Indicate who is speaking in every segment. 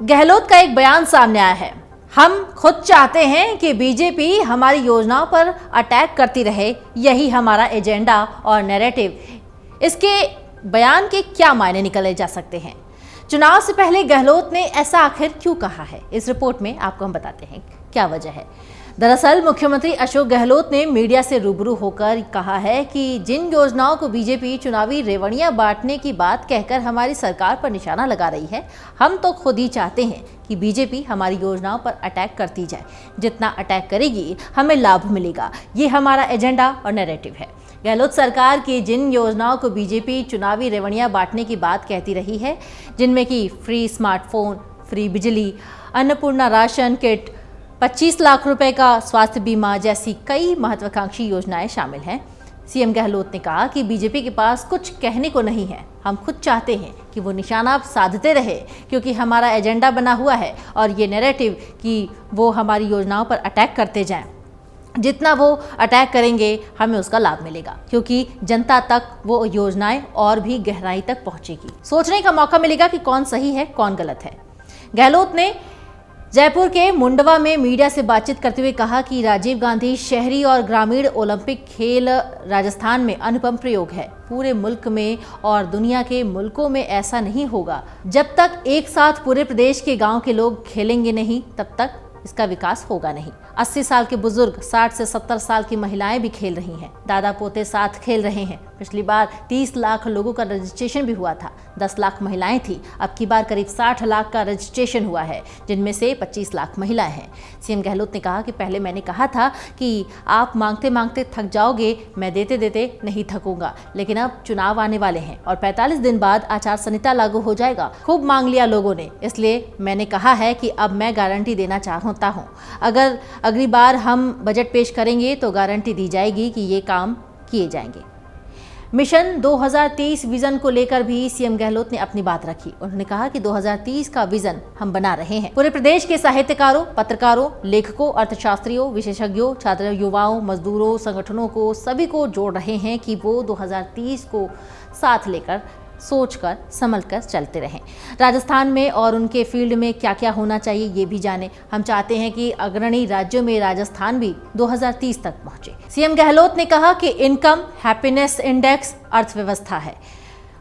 Speaker 1: गहलोत का एक बयान सामने आया है। हम खुद चाहते हैं कि बीजेपी हमारी योजनाओं पर अटैक करती रहे, यही हमारा एजेंडा और नैरेटिव। इसके बयान के क्या मायने निकाले जा सकते हैं? चुनाव से पहले गहलोत ने ऐसा आखिर क्यों कहा है? इस रिपोर्ट में आपको हम बताते हैं क्या वजह है। दरअसल मुख्यमंत्री अशोक गहलोत ने मीडिया से रूबरू होकर कहा है कि जिन योजनाओं को बीजेपी चुनावी रेवड़ियां बांटने की बात कहकर हमारी सरकार पर निशाना लगा रही है, हम तो खुद ही चाहते हैं कि बीजेपी हमारी योजनाओं पर अटैक करती जाए। जितना अटैक करेगी हमें लाभ मिलेगा, ये हमारा एजेंडा और नैरेटिव है। गहलोत सरकार की जिन योजनाओं को बीजेपी चुनावी रेवड़ियां बांटने की बात कहती रही है, जिनमें कि फ्री स्मार्टफोन, फ्री बिजली, अन्नपूर्णा राशन किट, 25 लाख रुपए का स्वास्थ्य बीमा जैसी कई महत्वाकांक्षी योजनाएं शामिल हैं। सीएम गहलोत ने कहा कि बीजेपी के पास कुछ कहने को नहीं है, हम खुद चाहते हैं कि वो निशाना साधते रहे, क्योंकि हमारा एजेंडा बना हुआ है और ये नैरेटिव कि वो हमारी योजनाओं पर अटैक करते जाएं। जितना वो अटैक करेंगे हमें उसका लाभ मिलेगा, क्योंकि जनता तक वो योजनाएं और भी गहराई तक पहुंचेगी। सोचने का मौका मिलेगा कि कौन सही है कौन गलत है। गहलोत ने जयपुर के मुंडवा में मीडिया से बातचीत करते हुए कहा कि राजीव गांधी शहरी और ग्रामीण ओलंपिक खेल राजस्थान में अनुपम प्रयोग है। पूरे मुल्क में और दुनिया के मुल्कों में ऐसा नहीं होगा। जब तक एक साथ पूरे प्रदेश के गांव के लोग खेलेंगे नहीं, तब तक इसका विकास होगा नहीं। 80 साल के बुजुर्ग, 60 से 70 साल की महिलाएं भी खेल रही हैं। दादा पोते साथ खेल रहे हैं। पिछली बार 30 लाख लोगों का रजिस्ट्रेशन भी हुआ था, 10 लाख महिलाएं थी। अब की बार करीब 60 लाख का रजिस्ट्रेशन हुआ है, जिनमें से 25 लाख महिलाएं हैं। सीएम गहलोत ने कहा कि पहले मैंने कहा था कि आप मांगते मांगते थक जाओगे, मैं देते देते नहीं थकूंगा, लेकिन अब चुनाव आने वाले हैं और 45 दिन बाद आचार संहिता लागू हो जाएगा। खूब मांग लिया लोगों ने, इसलिए मैंने कहा है कि अब मैं गारंटी देना चाहता हूँ। अगर अगली बार हम बजट पेश करेंगे तो गारंटी दी जाएगी कि ये काम किए जाएंगे। मिशन 2030 विजन को लेकर भी सीएम गहलोत ने अपनी बात रखी। उन्होंने कहा कि 2030 का विजन हम बना रहे हैं। पूरे प्रदेश के साहित्यकारों, पत्रकारों, लेखकों, अर्थशास्त्रियों, विशेषज्ञों, छात्र, युवाओं, मजदूरों, संगठनों को सभी को जोड़ रहे हैं कि वो 2030 को साथ लेकर सोचकर संभलकर चलते रहें। राजस्थान में और उनके फील्ड में क्या क्या होना चाहिए ये भी जाने। हम चाहते हैं कि अग्रणी राज्यों में राजस्थान भी 2030 तक पहुंचे। सीएम गहलोत ने कहा कि इनकम हैप्पीनेस इंडेक्स अर्थव्यवस्था है।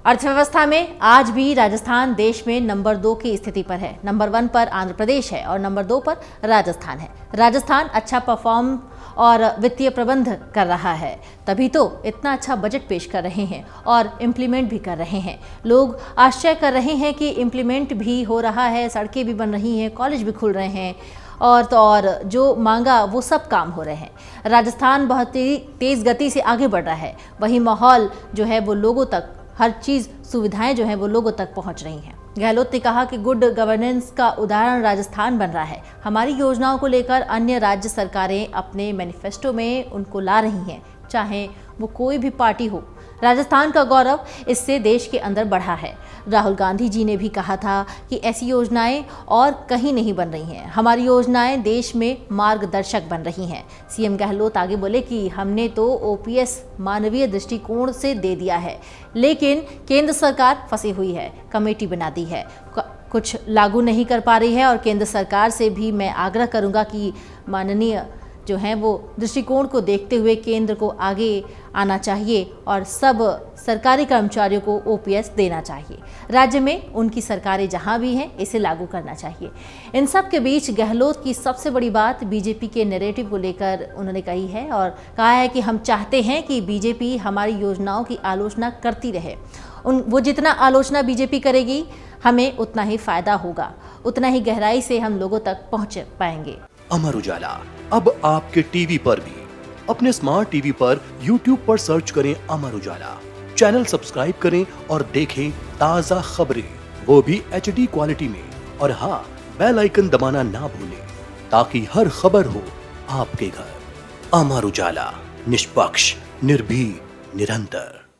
Speaker 1: अर्थव्यवस्था में आज भी राजस्थान देश में नंबर 2 की स्थिति पर है। नंबर 1 पर आंध्र प्रदेश है और नंबर 2 पर राजस्थान है। राजस्थान अच्छा परफॉर्म और वित्तीय प्रबंध कर रहा है, तभी तो इतना अच्छा बजट पेश कर रहे हैं और इम्प्लीमेंट भी कर रहे हैं। लोग आश्चर्य कर रहे हैं कि इम्प्लीमेंट भी हो रहा है, सड़कें भी बन रही हैं, कॉलेज भी खुल रहे हैं और जो मांगा वो सब काम हो रहे हैं। राजस्थान बहुत ही तेज़ गति से आगे बढ़ रहा है। वही माहौल जो है वो लोगों तक, हर चीज़ सुविधाएं जो हैं वो लोगों तक पहुंच रही हैं। गहलोत ने कहा कि गुड गवर्नेंस का उदाहरण राजस्थान बन रहा है। हमारी योजनाओं को लेकर अन्य राज्य सरकारें अपने मैनिफेस्टो में उनको ला रही हैं, चाहे वो कोई भी पार्टी हो। राजस्थान का गौरव इससे देश के अंदर बढ़ा है। राहुल गांधी जी ने भी कहा था कि ऐसी योजनाएं और कहीं नहीं बन रही हैं। हमारी योजनाएं देश में मार्गदर्शक बन रही हैं। सीएम गहलोत आगे बोले कि हमने तो ओपीएस मानवीय दृष्टिकोण से दे दिया है, लेकिन केंद्र सरकार फंसी हुई है, कमेटी बना दी है, कुछ लागू नहीं कर पा रही है। और केंद्र सरकार से भी मैं आग्रह करूंगा कि माननीय जो हैं वो दृष्टिकोण को देखते हुए केंद्र को आगे आना चाहिए और सब सरकारी कर्मचारियों को ओपीएस देना चाहिए। राज्य में उनकी सरकारें जहां भी हैं इसे लागू करना चाहिए। इन सब के बीच गहलोत की सबसे बड़ी बात बीजेपी के नैरेटिव को लेकर उन्होंने कही है और कहा है कि हम चाहते हैं कि बीजेपी हमारी योजनाओं की आलोचना करती रहे। वो जितना आलोचना बीजेपी करेगी हमें उतना ही फायदा होगा, उतना ही गहराई से हम लोगों तक पहुंच पाएंगे।
Speaker 2: अमर उजाला अब आपके टीवी पर भी। अपने स्मार्ट टीवी पर YouTube पर सर्च करें अमर उजाला, चैनल सब्सक्राइब करें और देखें ताजा खबरें, वो भी HD क्वालिटी में। और हाँ, बेल आइकन दबाना ना भूलें ताकि हर खबर हो आपके घर। अमर उजाला, निष्पक्ष, निर्भीक, निरंतर।